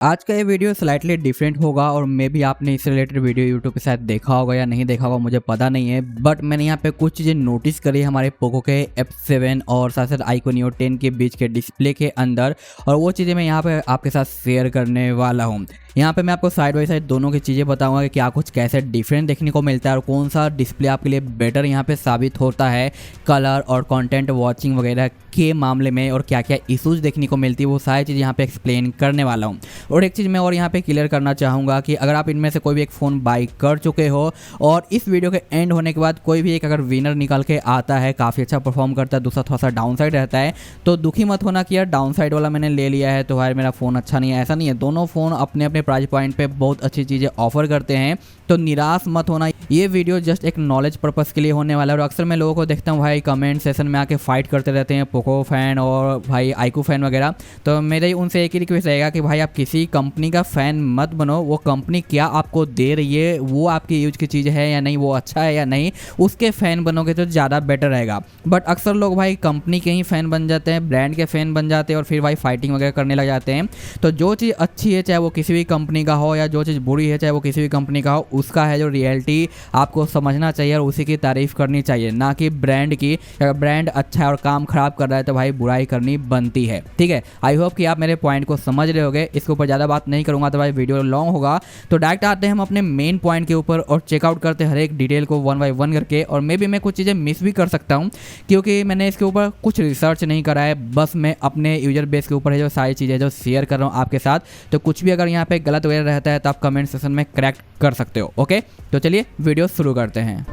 आज का ये वीडियो स्लाइटली डिफरेंट होगा और मे भी आपने इससे रिलेटेड वीडियो यूट्यूब पे शायद देखा होगा या नहीं देखा होगा, मुझे पता नहीं है। बट मैंने यहाँ पे कुछ चीज़ें नोटिस करी हमारे पोको के F7 और साथ साथ iQOO Neo 10 के बीच के डिस्प्ले के अंदर, और वो चीज़ें मैं यहाँ पे आपके साथ शेयर करने वाला हूँ। यहाँ पे मैं आपको साइड बाई साइड दोनों की चीज़ें बताऊंगा कि क्या कुछ कैसे डिफरेंट देखने को मिलता है और कौन सा डिस्प्ले आपके लिए बेटर यहाँ पे साबित होता है कलर और कंटेंट वॉचिंग वगैरह के मामले में, और क्या क्या इश्यूज देखने को मिलती है वो सारी चीज़ यहाँ पे एक्सप्लेन करने वाला हूँ। और एक चीज़ मैं और यहाँ पे क्लियर करना चाहूँगा कि अगर आप इनमें से कोई भी एक फ़ोन बाई कर चुके हो और इस वीडियो के एंड होने के बाद कोई भी एक अगर विनर निकल के आता है, काफ़ी अच्छा परफॉर्म करता है, दूसरा थोड़ा सा डाउन साइड रहता है, तो दुखी मत होना कि यार डाउन साइड वाला मैंने ले लिया है तो यार मेरा फ़ोन अच्छा नहीं है। ऐसा नहीं है, दोनों फ़ोन अपने अपने प्राइस पॉइंट पे बहुत अच्छी चीज़ें ऑफर करते हैं, तो निराश मत होना। ये वीडियो जस्ट एक नॉलेज पर्पस के लिए होने वाला है। और अक्सर मैं लोगों को देखता हूँ भाई कमेंट सेशन में आके फाइट करते रहते हैं, पोको फैन और भाई iQOO फैन वगैरह। तो मेरे उनसे एक ही रिक्वेस्ट रहेगा कि भाई आप किसी कंपनी का फ़ैन मत बनो। वो कंपनी क्या आपको दे रही है, वो आपकी यूज की चीज़ है या नहीं, वो अच्छा है या नहीं, उसके फ़ैन बनोगे तो ज़्यादा बेटर रहेगा। बट अक्सर लोग भाई कंपनी के ही फ़ैन बन जाते हैं, ब्रांड के फ़ैन बन जाते हैं और फिर भाई फाइटिंग वगैरह करने लग जाते हैं। तो जो चीज़ अच्छी है चाहे वो किसी भी कंपनी का हो, या जो चीज़ बुरी है चाहे वो किसी भी कंपनी का हो, उसका है जो रियलिटी आपको समझना चाहिए और उसी की तारीफ़ करनी चाहिए, ना कि ब्रांड की। अगर ब्रांड अच्छा है और काम खराब कर रहा है तो भाई बुराई करनी बनती है। ठीक है, आई होप कि आप मेरे पॉइंट को समझ रहे होगे। इसके ऊपर ज़्यादा बात नहीं करूँगा तो भाई वीडियो लॉन्ग होगा। तो डायरेक्ट आते हैं हम अपने मेन पॉइंट के ऊपर और चेकआउट करते हैं हर एक डिटेल को वन बाय वन करके। और मे भी मैं कुछ चीज़ें मिस भी कर सकता हूँ क्योंकि मैंने इसके ऊपर कुछ रिसर्च नहीं करा है, बस मैं अपने यूजर बेस के ऊपर है जो सारी चीज़ें जो शेयर कर रहा हूँ आपके साथ। तो कुछ भी अगर यहाँ पे गलत वगैरह रहता है तो आप कमेंट सेक्शन में करेक्ट कर सकते हो। ओके, तो चलिए वीडियो शुरू करते हैं।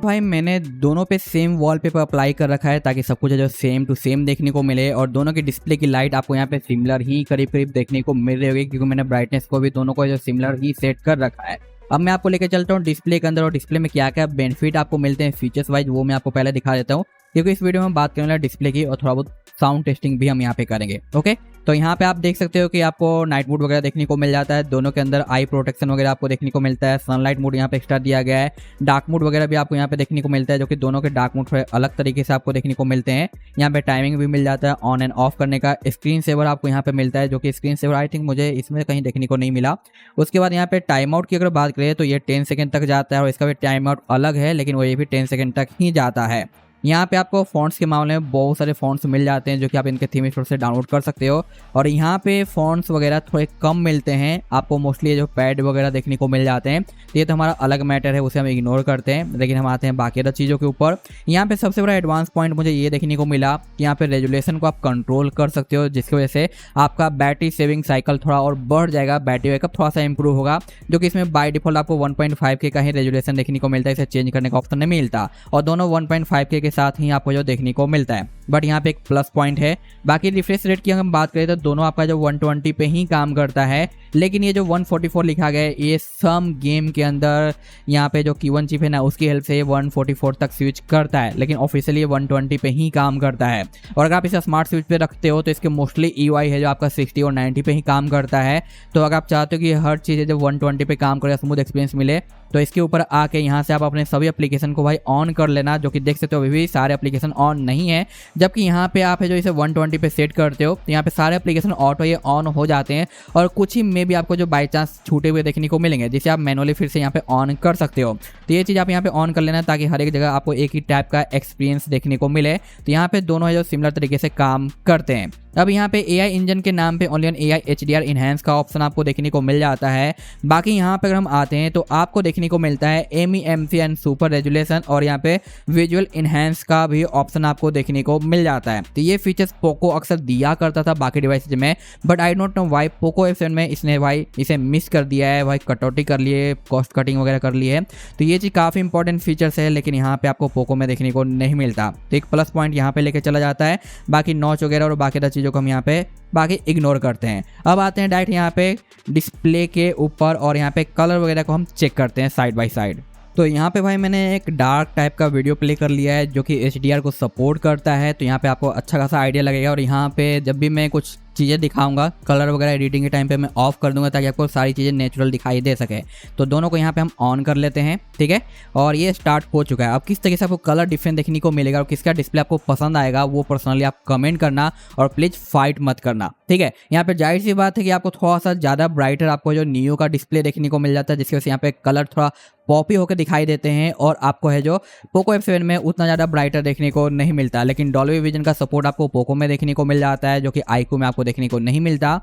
भाई मैंने दोनों पे सेम वॉलपेपर अप्लाई कर रखा है ताकि सब कुछ जो सेम टू सेम देखने को मिले, और दोनों की डिस्प्ले की लाइट आपको यहाँ पे सिमिलर ही करीब करीब देखने को मिल रही होगी क्योंकि मैंने ब्राइटनेस को भी दोनों को जो सिमिलर ही सेट कर रखा है। अब मैं आपको लेकर चलता हूँ डिस्प्ले के अंदर, और डिस्प्ले में क्या क्या बेनिफिट आपको मिलते हैं फीचर्स वाइज वो मैं आपको पहले दिखा देता हूँ, क्योंकि इस वीडियो में हम बात करेंगे डिस्प्ले की और थोड़ा बहुत साउंड टेस्टिंग भी हम यहाँ पे करेंगे। ओके, तो यहाँ पे आप देख सकते हो कि आपको नाइट मोड वगैरह देखने को मिल जाता है, दोनों के अंदर आई प्रोटेक्शन वगैरह आपको देखने को मिलता है, सनलाइट मोड यहाँ पे एक्स्ट्रा दिया गया है, डार्क मोड वगैरह भी आपको यहाँ पे देखने को मिलता है, जो कि दोनों के डार्क मोड थोड़े अलग तरीके से आपको देखने को मिलते हैं। यहाँ पे टाइमिंग भी मिल जाता है ऑन एंड ऑफ करने का, स्क्रीन सेवर आपको यहाँ पे मिलता है, जो कि स्क्रीन सेवर आई थिंक मुझे इसमें कहीं देखने को नहीं मिला। उसके बाद यहाँ पे टाइम आउट की अगर बात करें तो ये 10 सेकंड तक जाता है, और इसका भी टाइम आउट अलग है लेकिन वो ये भी 10 सेकंड तक ही जाता है। यहाँ पे आपको फ़ॉन्ट्स के मामले में बहुत सारे फ़ॉन्ट्स मिल जाते हैं जो कि आप इनके थीम स्टोर से डाउनलोड कर सकते हो, और यहाँ पे फ़ॉन्ट्स वगैरह थोड़े कम मिलते हैं आपको, मोस्टली जो पैड वगैरह देखने को मिल जाते हैं। तो ये तो हमारा अलग मैटर है, उसे हम इग्नोर करते हैं, लेकिन हम आते हैं बाकी अदर चीज़ों के ऊपर। यहाँ पे सबसे बड़ा एडवांस पॉइंट मुझे ये देखने को मिला कि यहाँ पे रेजुलेशन को आप कंट्रोल कर सकते हो, जिसकी वजह से आपका बैटरी सेविंग साइकिल थोड़ा और बढ़ जाएगा, बैटरी बैकअप थोड़ा सा इंप्रूव होगा, जो कि इसमें बाय डिफॉल्ट आपको 1.5K का ही रेजुलेशन देखने को मिलता है, इसे चेंज करने का ऑप्शन नहीं मिलता, और दोनों 1.5K के साथ ही आपको जो देखने को मिलता है। बट यहाँ पे एक प्लस पॉइंट है। बाकी रिफ्रेश रेट की अगर हम बात करें तो दोनों आपका जो 120 पे ही काम करता है, लेकिन ये जो 144 लिखा गया है ये सम गेम के अंदर यहाँ पे जो Q1 चिप है ना उसकी हेल्प से 144 तक स्विच करता है, लेकिन ऑफिशियली 120 पे ही काम करता है। और अगर आप इसे स्मार्ट स्विच पे रखते हो तो इसके मोस्टली EUI है जो आपका 60 और 90 पे ही काम करता है। तो अगर आप चाहते हो कि हर चीज़ जो 120 पे काम करे, स्मूथ एक्सपीरियंस मिले, तो इसके ऊपर आके यहाँ से आप अपने सभी एप्लीकेशन को भाई ऑन कर लेना, जो कि देख सकते हो अभी भी सारे एप्लीकेशन ऑन नहीं है। जबकि यहाँ पे आप है जो इसे 120 पे सेट करते हो तो यहाँ पे सारे एप्लीकेशन ऑटो ये ऑन हो जाते हैं, और कुछ ही में भी आपको जो बाई चांस छूटे हुए देखने को मिलेंगे, जिसे आप मैनुअली फिर से यहाँ पे ऑन कर सकते हो। तो ये चीज़ आप यहाँ पे ऑन कर लेना ताकि हर एक जगह आपको एक ही टाइप का एक्सपीरियंस देखने को मिले। तो यहाँ पे दोनों है जो सिमिलर तरीके से काम करते हैं। अब यहाँ पे AI इंजन के नाम पे ओनली AI HDR इनहेंस का ऑप्शन आपको देखने को मिल जाता है। बाकी यहाँ पे अगर हम आते हैं तो आपको देखने को मिलता है MEMC एंड सुपर रेजुलेशन, और यहाँ पे विजुअल इनहेंस का भी ऑप्शन आपको देखने को मिल जाता है। तो ये फीचर्स पोको अक्सर दिया करता था बाकी डिवाइसेज में, but I don't know why Poco F7 में इसने भाई इसे मिस कर दिया है, भाई कटौती कर लिए, कॉस्ट कटिंग वगैरह कर ली है। तो ये चीज़ काफ़ी इंपॉर्टेंट फीचर्स है, लेकिन यहाँ पे आपको पोको में देखने को नहीं मिलता। तो एक प्लस पॉइंट यहाँ पे लेके चला जाता है। बाकी नॉच वगैरह और बाकी चीज़ों को हम यहाँ पे बाकी इग्नोर करते हैं। अब आते हैं डायरेक्ट यहाँ पे डिस्प्ले के ऊपर, और यहाँ पे कलर वगैरह को हम चेक करते हैं साइड बाय साइड। तो यहाँ पे भाई मैंने एक डार्क टाइप का वीडियो प्ले कर लिया है जो कि HDR को सपोर्ट करता है, तो यहाँ पे आपको अच्छा खासा आइडिया लगेगा। और यहाँ पे जब भी मैं कुछ चीज़ें दिखाऊंगा, कलर वगैरह एडिटिंग के टाइम पे मैं ऑफ कर दूंगा ताकि आपको सारी चीज़ें नेचुरल दिखाई दे सके। तो दोनों को यहाँ पे हम ऑन कर लेते हैं, ठीक है। और ये स्टार्ट हो चुका है। अब किस तरीके से आपको कलर डिफरेंट देखने को मिलेगा और किसका डिस्प्ले आपको पसंद आएगा वो पर्सनली आप कमेंट करना और प्लीज़ फाइट मत करना, ठीक है। यहाँ पे जाहिर सी बात है कि आपको थोड़ा सा ज़्यादा ब्राइटर आपको जो नियो का डिस्प्ले देखने को मिल जाता है, जिसकी वजह से यहाँ पे कलर थोड़ा पॉपी होकर दिखाई देते हैं और आपको है जो पोको F7 में उतना ज़्यादा ब्राइटर देखने को नहीं मिलता। लेकिन डॉल्बी विजन का सपोर्ट आपको पोको में देखने को मिल जाता है, जो कि आईक्यू में आपको देखने को नहीं मिलता।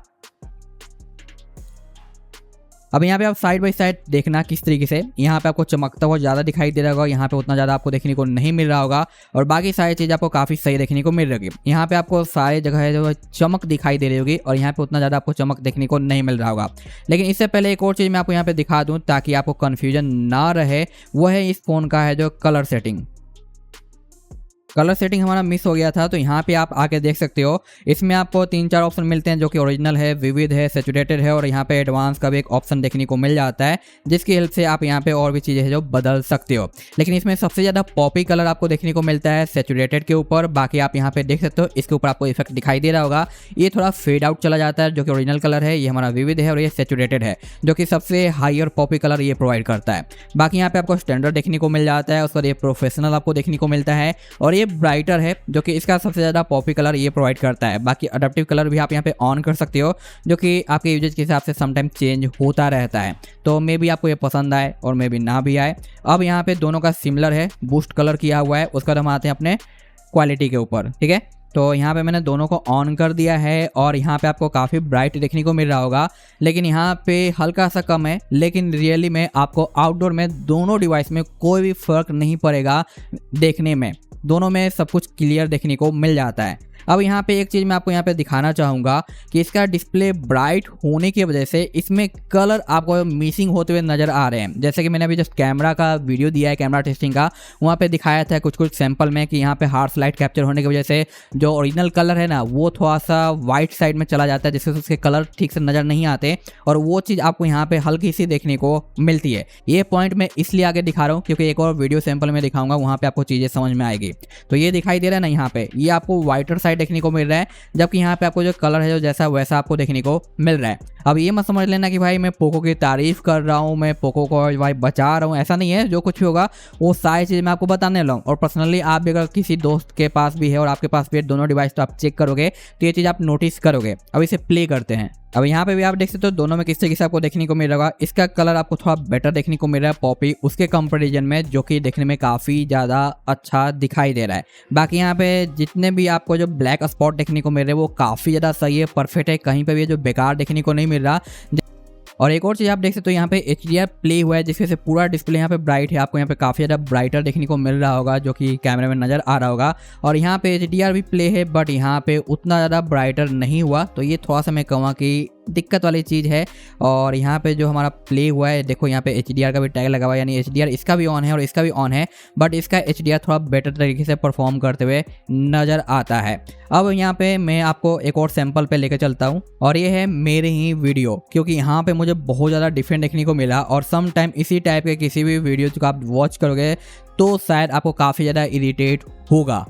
अब यहाँ पे आप साइड बाई साइड देखना किस तरीके से यहाँ पे आपको चमकता हुआ ज़्यादा दिखाई दे रहा होगा, यहाँ पे उतना ज़्यादा आपको देखने को नहीं मिल रहा होगा और बाकी सारी चीज़ आपको काफ़ी सही देखने को मिल रही होगी। यहाँ पे आपको सारी जगह जो चमक दिखाई दे रही होगी और यहाँ पे उतना ज़्यादा आपको चमक देखने को नहीं मिल रहा होगा। लेकिन इससे पहले एक और चीज़ मैं आपको यहाँ पे दिखा दूँ ताकि आपको कन्फ्यूजन ना रहे, वो है इस फ़ोन का है जो कलर सेटिंग। कलर सेटिंग हमारा मिस हो गया था, तो यहाँ पे आप आके देख सकते हो। इसमें आपको 3-4 ऑप्शन मिलते हैं जो कि ओरिजिनल है, विविड है, सैचुरेटेड है और यहाँ पे एडवांस का भी एक ऑप्शन देखने को मिल जाता है, जिसकी हेल्प से आप यहाँ पे और भी चीज़ें जो बदल सकते हो। लेकिन इसमें सबसे ज़्यादा पॉपी कलर आपको देखने को मिलता है सैचुरेटेड के ऊपर। बाकी आप यहाँ पे देख सकते हो, इसके ऊपर आपको इफेक्ट दिखाई दे रहा होगा, ये थोड़ा फेड आउट चला जाता है जो कि ओरिजिनल कलर है। ये हमारा विविड है और ये सैचुरेटेड है जो कि सबसे हायर पॉपी कलर ये प्रोवाइड करता है। बाकी यहाँ पे आपको स्टैंडर्ड देखने को मिल जाता है, उसके बाद ये प्रोफेशनल आपको देखने को मिलता है और ये ब्राइटर है जो कि इसका सबसे ज़्यादा पॉपी कलर ये प्रोवाइड करता है। बाकी अडेप्टिव कलर भी आप यहाँ पे ऑन कर सकते हो जो कि आपके यूजेज के हिसाब से समटाइम चेंज होता रहता है। तो मे भी आपको ये पसंद आए और मे भी ना भी आए। अब यहाँ पे दोनों का सिमिलर है, बूस्ट कलर किया हुआ है। उसका हम आते हैं अपने क्वालिटी के ऊपर, ठीक है। तो यहाँ पे मैंने दोनों को ऑन कर दिया है और यहाँ पे आपको काफ़ी ब्राइट देखने को मिल रहा होगा, लेकिन यहाँ पे हल्का सा कम है। लेकिन रियली में आपको आउटडोर में दोनों डिवाइस में कोई भी फ़र्क नहीं पड़ेगा देखने में, दोनों में सब कुछ क्लियर देखने को मिल जाता है। अब यहाँ पे एक चीज़ मैं आपको यहाँ पे दिखाना चाहूँगा कि इसका डिस्प्ले ब्राइट होने की वजह से इसमें कलर आपको मिसिंग होते हुए नज़र आ रहे हैं। जैसे कि मैंने अभी जस्ट कैमरा का वीडियो दिया है, कैमरा टेस्टिंग का, वहाँ पे दिखाया था कुछ कुछ सैंपल में कि यहाँ पे हार्श लाइट कैप्चर होने की वजह से जो ओरिजिनल कलर है ना वो थोड़ा सा वाइट साइड में चला जाता है, जिससे उसके कलर ठीक से नज़र नहीं आते और वो चीज़ आपको यहाँ पे हल्की सी देखने को मिलती है। ये पॉइंट मैं इसलिए आगे दिखा रहा हूँ क्योंकि एक और वीडियो सैंपल में दिखाऊंगा, वहाँ पे आपको चीज़ें समझ में आएगी। तो ये दिखाई दे रहा है ना, यहाँ पे ये आपको वाइटर साइड देखने को मिल रहा है, जबकि यहाँ पे आपको जो कलर है जो जैसा वैसा आपको देखने को मिल रहा है। अब ये मत समझ लेना कि भाई मैं पोको की तारीफ कर रहा हूँ, मैं पोको को भाई बचा रहा हूँ, ऐसा नहीं है। जो कुछ भी होगा वो सारी चीज़ मैं आपको बताने लगा और पर्सनली आप भी अगर किसी दोस्त के पास भी है और आपके पास भी है दोनों डिवाइस, तो आप चेक करोगे तो ये चीज़ आप नोटिस करोगे। अब इसे प्ले करते हैं। अब यहाँ पे भी आप देख सकते हो दोनों में किस तरीके से आपको देखने को मिल रहा होगा। इसका कलर आपको थोड़ा बेटर देखने को मिल रहा है पॉपी उसके कंपैरिजन में, जो कि देखने में काफ़ी ज़्यादा अच्छा दिखाई दे रहा है। बाकी यहाँ पे जितने भी आपको जो ब्लैक स्पॉट देखने को मिल रहे हैं वो काफ़ी ज़्यादा सही है, परफेक्ट है, कहीं पे भी जो बेकार देखने को नहीं मिल रहा। और एक और चीज़ आप देख सकते हो यहाँ पे HDR प्ले हुआ है, जिसकी वजह से पूरा डिस्प्ले यहाँ पे ब्राइट है। आपको यहाँ पे काफ़ी ज़्यादा ब्राइटर देखने को मिल रहा होगा जो कि कैमरे में नज़र आ रहा होगा। और यहाँ पे HDR भी प्ले है बट यहाँ पे उतना ज़्यादा ब्राइटर नहीं हुआ, तो ये थोड़ा सा मैं कहूँगा कि दिक्कत वाली चीज़ है। और यहाँ पे जो हमारा प्ले हुआ है देखो यहाँ पे HDR का भी टैग लगा हुआ है, यानी HDR इसका भी ऑन है और इसका भी ऑन है, बट इसका HDR थोड़ा बेटर तरीके से परफॉर्म करते हुए नज़र आता है। अब यहाँ पे मैं आपको एक और सैंपल पे लेकर चलता हूँ और ये है मेरे ही वीडियो, क्योंकि यहाँ पे मुझे बहुत ज़्यादा डिफरेंट देखने को मिला और सम टाइम इसी टाइप के किसी भी वीडियो को आप वॉच करोगे तो शायद आपको काफ़ी ज़्यादा इरिटेट होगा।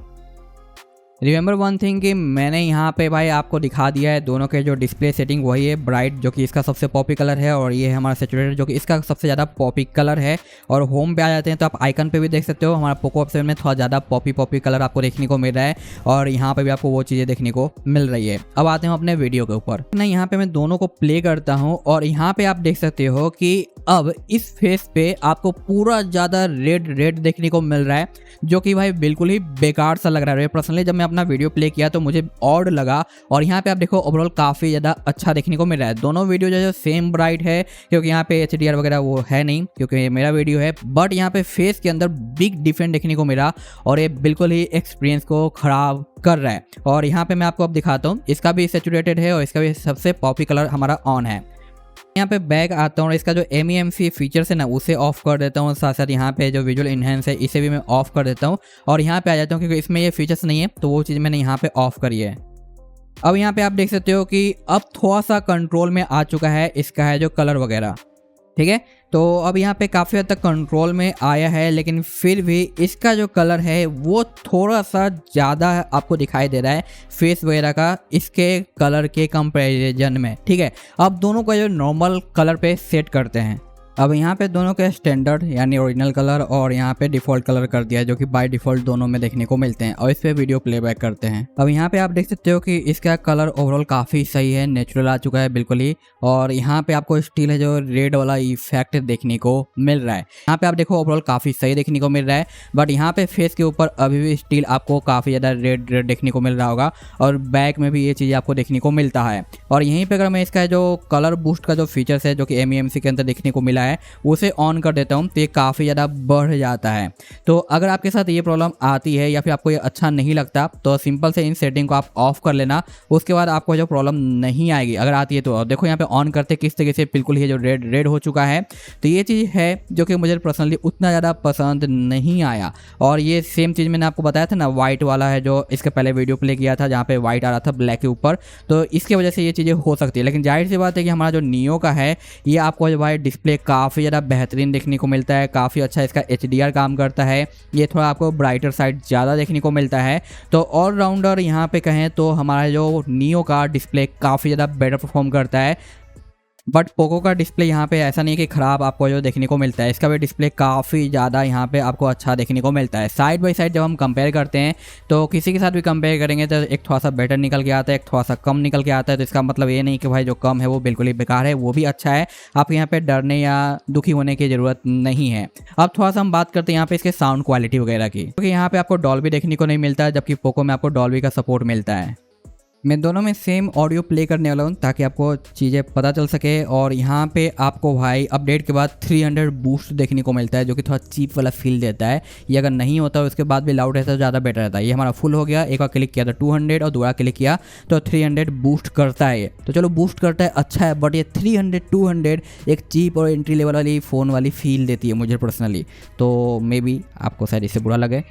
रिमेंबर वन थिंग कि मैंने यहाँ पे भाई आपको दिखा दिया है दोनों के जो डिस्प्ले सेटिंग, वही है ब्राइट जो कि इसका सबसे पॉपी कलर है और ये है हमारा सैचुरेटेड जो कि इसका सबसे ज़्यादा पॉपी कलर है। और होम पे आ जाते हैं तो आप आइकन पे भी देख सकते हो हमारा पोको F7 में थोड़ा ज़्यादा पॉपी कलर आपको देखने को मिल रहा है और यहाँ पे भी आपको वो चीज़ें देखने को मिल रही है। अब आते हैं अपने वीडियो के ऊपर। नहीं, यहाँ पे मैं दोनों को प्ले करता हूँ और यहाँ पे आप देख सकते हो कि अब इस फेस पे आपको पूरा ज़्यादा रेड देखने को मिल रहा है, जो कि भाई बिल्कुल ही बेकार सा लग रहा है। पर्सनली जब मैं अपना वीडियो प्ले किया तो मुझे ऑड लगा और यहाँ पे आप देखो ओवरऑल काफ़ी ज़्यादा अच्छा देखने को मिल रहा है। दोनों वीडियो जो सेम ब्राइट है, क्योंकि यहाँ पे HDR वगैरह वो है नहीं क्योंकि मेरा वीडियो है, बट यहाँ पे फेस के अंदर बिग डिफरेंट देखने को मिला और ये बिल्कुल ही एक्सपीरियंस को ख़राब कर रहा है। और यहाँ पे मैं आपको अब दिखाता हूँ, इसका भी सैचुरेटेड है और इसका भी सबसे पॉपी कलर हमारा ऑन है। यहाँ पे बैक आता हूँ और इसका जो MEMC फीचर्स है ना उसे ऑफ कर देता हूँ, साथ साथ यहाँ पे जो विजुअल इनहेंस है इसे भी मैं ऑफ कर देता हूँ और यहाँ पे आ जाता हूँ क्योंकि इसमें ये फीचर्स नहीं है तो वो चीज़ मैंने यहाँ पे ऑफ करी है। अब यहाँ पे आप देख सकते हो कि अब थोड़ा सा कंट्रोल में आ चुका है इसका है जो कलर वगैरह। ठीक है। तो अब यहाँ पे काफ़ी हद तक कंट्रोल में आया है, लेकिन फिर भी इसका जो कलर है वो थोड़ा सा ज़्यादा आपको दिखाई दे रहा है फेस वगैरह का इसके कलर के कंपैरिजन में। ठीक है, अब दोनों को जो नॉर्मल कलर पे सेट करते हैं। अब यहाँ पे दोनों के स्टैंडर्ड यानी ओरिजिनल कलर और यहाँ पे डिफ़ॉल्ट कलर कर दिया है, जो कि बाय डिफ़ॉल्ट दोनों में देखने को मिलते हैं, और इस पे वीडियो प्लेबैक करते हैं। अब यहाँ पे आप देख सकते हो कि इसका कलर ओवरऑल काफ़ी सही है, नेचुरल आ चुका है बिल्कुल ही। और यहाँ पे आपको स्टिल है जो रेड वाला इफेक्ट देखने को मिल रहा है। यहाँ पे आप देखो ओवरऑल काफ़ी सही देखने को मिल रहा है, बट यहाँ पे फेस के ऊपर अभी भी स्टिल आपको काफ़ी ज़्यादा रेड रेड देखने को मिल रहा होगा, और बैक में भी ये चीज़ आपको देखने को मिलता है। और यहीं पर अगर मैं इसका जो कलर बूस्ट का जो फीचर्स है जो कि MEMC के अंदर देखने को मिला है उसे ऑन कर देता हूँ, तो ये काफ़ी ज़्यादा बढ़ जाता है। तो अगर आपके साथ ये प्रॉब्लम आती है या फिर आपको ये अच्छा नहीं लगता, तो सिंपल से इन सेटिंग को आप ऑफ कर लेना, उसके बाद आपको जो प्रॉब्लम नहीं आएगी। अगर आती है तो देखो यहाँ पे ऑन करते किस तरीके से बिल्कुल ही जो रेड रेड हो चुका है। तो ये चीज़ है जो कि मुझे पर्सनली उतना ज़्यादा पसंद नहीं आया। और ये सेम चीज़ मैंने आपको बताया था ना, वाइट वाला है जो इसके पहले वीडियो प्ले किया था जहाँ पे वाइट आ रहा था ब्लैक के ऊपर, तो इसकी वजह से ये चीज़ें हो सकती है। लेकिन जाहिर सी बात है कि हमारा जो नियो का है ये आपको जो भाई डिस्प्ले काफ़ी ज़्यादा बेहतरीन देखने को मिलता है, काफ़ी अच्छा इसका HDR काम करता है, ये थोड़ा आपको ब्राइटर साइड ज़्यादा देखने को मिलता है। तो ऑलराउंडर यहाँ पे कहें तो हमारा जो नियो का डिस्प्ले काफ़ी ज़्यादा बेटर परफॉर्म करता है। बट पोको का डिस्प्ले यहाँ पे ऐसा नहीं है कि ख़राब आपको जो देखने को मिलता है, इसका भी डिस्प्ले काफ़ी ज़्यादा यहाँ पे आपको अच्छा देखने को मिलता है। साइड बाय साइड जब हम कंपेयर करते हैं तो किसी के साथ भी कंपेयर करेंगे तो एक थोड़ा सा बेटर निकल के आता है, एक थोड़ा सा कम निकल के आता है। तो इसका मतलब ये नहीं कि भाई जो कम है वो बिल्कुल ही बेकार है, वो भी अच्छा है। आप यहाँ पे डरने या दुखी होने की ज़रूरत नहीं है। अब थोड़ा सा हम बात करते हैं यहाँ पे इसके साउंड क्वालिटी वगैरह की, क्योंकि यहाँ पे आपको डॉल्बी देखने को नहीं मिलता है, जबकि पोको में आपको डॉल्बी का सपोर्ट मिलता है। मैं दोनों में सेम ऑडियो प्ले करने वाला हूँ ताकि आपको चीज़ें पता चल सके। और यहाँ पे आपको भाई अपडेट के बाद 300 बूस्ट देखने को मिलता है, जो कि थोड़ा चीप वाला फील देता है। ये अगर नहीं होता उसके बाद भी लाउड रहता तो ज़्यादा बेटर रहता है। ये हमारा फुल हो गया, एक बार क्लिक किया तो 200 और दोबारा क्लिक किया तो 300 बूस्ट करता है ये। तो चलो बूस्ट करता है, अच्छा है, बट ये 300 200 एक चीप और एंट्री लेवल वाली फ़ोन वाली फील देती है मुझे पर्सनली। तो मे बी आपको शायद इससे बुरा लगे।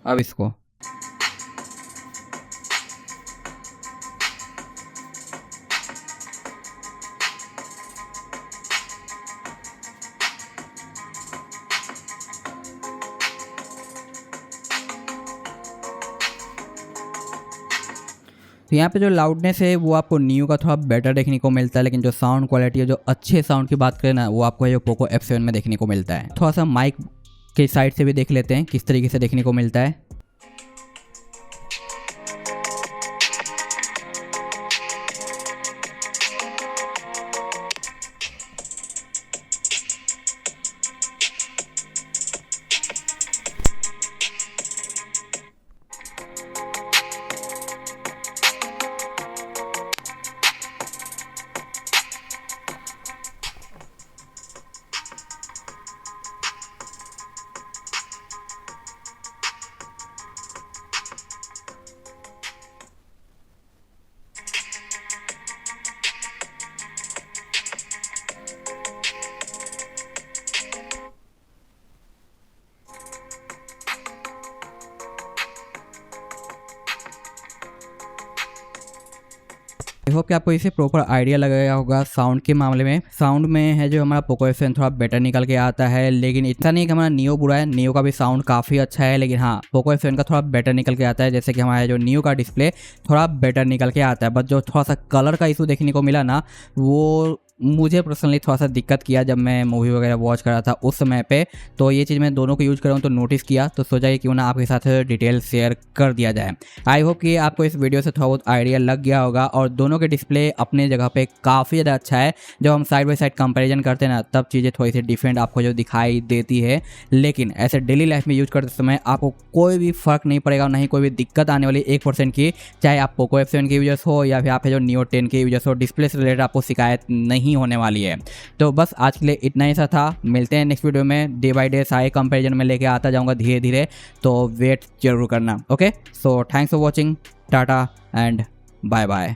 अब इसको तो यहाँ पे जो लाउडनेस है वो आपको नियो का थोड़ा बेटर देखने को मिलता है, लेकिन जो साउंड क्वालिटी है, जो अच्छे साउंड की बात करें ना, वो आपको जो पोको F7 में देखने को मिलता है। थोड़ा सा माइक के साइड से भी देख लेते हैं किस तरीके से देखने को मिलता है। आई होप कि आपको इसे प्रॉपर आइडिया लगाया होगा साउंड के मामले में। साउंड में है जो हमारा पोको F7 थोड़ा बेटर निकल के आता है, लेकिन इतना नहीं कि हमारा नियो बुरा है। नियो का भी साउंड काफ़ी अच्छा है, लेकिन हाँ पोको F7 का थोड़ा बेटर निकल के आता है। जैसे कि हमारा जो नियो का डिस्प्ले थोड़ा बेटर निकल के आता है, बट जो थोड़ा सा कलर का इशू देखने को मिला ना, वो मुझे पर्सनली थोड़ा सा दिक्कत किया जब मैं मूवी वगैरह वॉच कर रहा था उस समय पे। तो ये चीज़ मैं दोनों को यूज़ कर रहा हूँ तो नोटिस किया, तो सोचा कि क्यों ना आपके साथ डिटेल शेयर कर दिया जाए। आई होप कि आपको इस वीडियो से थोड़ा बहुत आइडिया लग गया होगा। और दोनों के डिस्प्ले अपने जगह पे काफ़ी ज़्यादा अच्छा है। जब हम साइड बाई साइड कंपेरिजन करते हैं ना, तब चीज़ें थोड़ी सी डिफरेंट आपको जो दिखाई देती है, लेकिन ऐसे डेली लाइफ में यूज़ करते समय आपको कोई भी फ़र्क नहीं पड़ेगा, ना ही कोई भी दिक्कत आने वाली 1% की, चाहे आप पोको F7 के यूजर्स हो या फिर आप जो नियो 10 के यूजर्स हो। डिस्प्ले से रिलेटेड आपको शिकायत नहीं होने वाली है। तो बस आज के लिए इतना ही सा था। मिलते हैं नेक्स्ट वीडियो में। डे बाय डे सारे कंपैरिजन में लेके आता जाऊंगा धीरे धीरे, तो वेट जरूर करना। Okay, so thanks for watching, tata and bye bye.